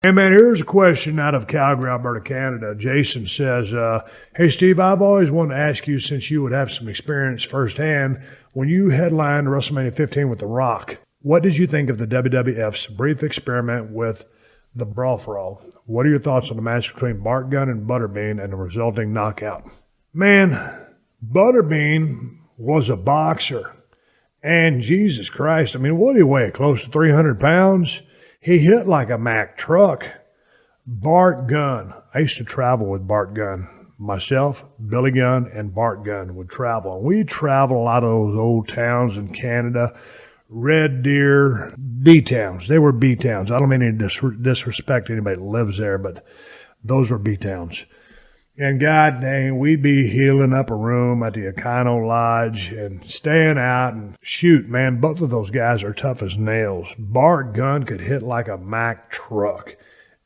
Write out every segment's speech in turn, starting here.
Hey, man, here's a question out of Calgary, Alberta, Canada. Jason says, hey, Steve, I've always wanted to ask you, since you would have some experience firsthand, when you headlined WrestleMania 15 with The Rock, what did you think of the WWF's brief experiment with the Brawl for All? What are your thoughts on the match between Bart Gunn and Butterbean and the resulting knockout? Man, Butterbean was a boxer. And Jesus Christ, I mean, what did he weigh? Close to 300 pounds? He hit like a Mack truck. Bart Gunn. I used to travel with Bart Gunn. Myself, Billy Gunn, and Bart Gunn would travel. And we traveled a lot of those old towns in Canada. Red Deer, B-towns. They were B-towns. I don't mean any disrespect to anybody that lives there, but those were B-towns. And God dang, we'd be healing up a room at the Econo Lodge and staying out and shoot, man, both of those guys are tough as nails. Bart Gunn could hit like a Mack truck.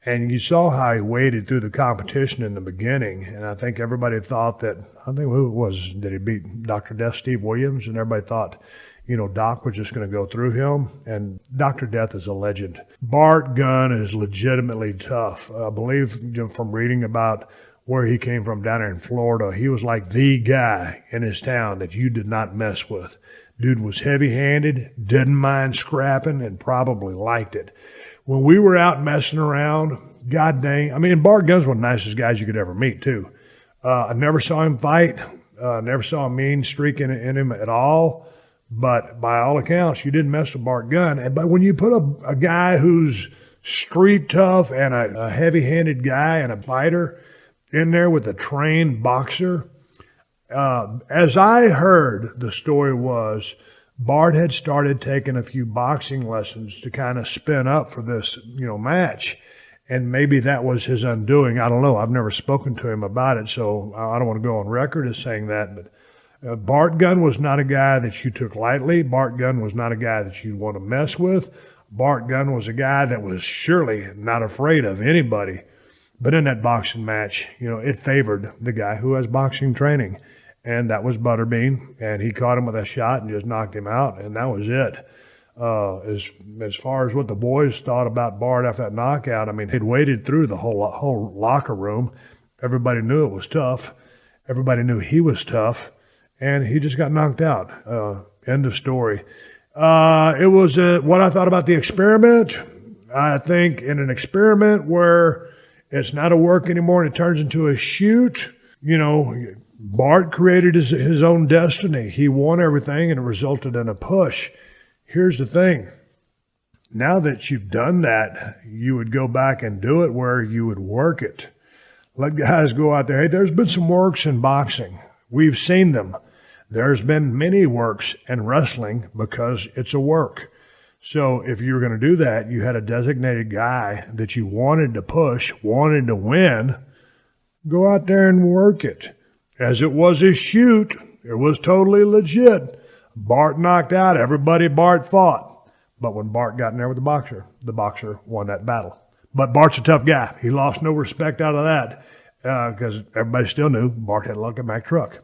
And you saw how he waded through the competition in the beginning. And I think everybody thought that, I think who it was, did he beat Dr. Death, Steve Williams? And everybody thought, you know, Doc was just going to go through him. And Dr. Death is a legend. Bart Gunn is legitimately tough. I believe, from reading about where he came from down there in Florida, he was like the guy in his town that you did not mess with. Dude was heavy-handed, didn't mind scrapping, and probably liked it. When we were out messing around, god dang, I mean, Bart Gunn's one of the nicest guys you could ever meet, too. I never saw him fight, never saw a mean streak in him at all, but by all accounts, you didn't mess with Bart Gunn. But when you put a guy who's street tough and a heavy-handed guy and a fighter in there with a trained boxer. As I heard, the story was Bart had started taking a few boxing lessons to kind of spin up for this, match. And maybe that was his undoing. I don't know. I've never spoken to him about it, so I don't want to go on record as saying that. But Bart Gunn was not a guy that you took lightly. Bart Gunn was not a guy that you'd want to mess with. Bart Gunn was a guy that was surely not afraid of anybody. But in that boxing match, it favored the guy who has boxing training. And that was Butterbean. And he caught him with a shot and just knocked him out. And that was it. As far as what the boys thought about Bart after that knockout, I mean, he'd waded through the whole locker room. Everybody knew it was tough. Everybody knew he was tough. And he just got knocked out. End of story. It was what I thought about the experiment. I think in an experiment where it's not a work anymore and it turns into a shoot. Bart created his own destiny. He won everything and it resulted in a push. Here's the thing. Now that you've done that, you would go back and do it where you would work it. Let guys go out there. Hey, there's been some works in boxing. We've seen them. There's been many works in wrestling because it's a work. So if you were going to do that, you had a designated guy that you wanted to push, wanted to win, go out there and work it. As it was a shoot, it was totally legit. Bart knocked out everybody Bart fought. But when Bart got in there with the boxer won that battle. But Bart's a tough guy. He lost no respect out of that because everybody still knew Bart had like a Mack truck.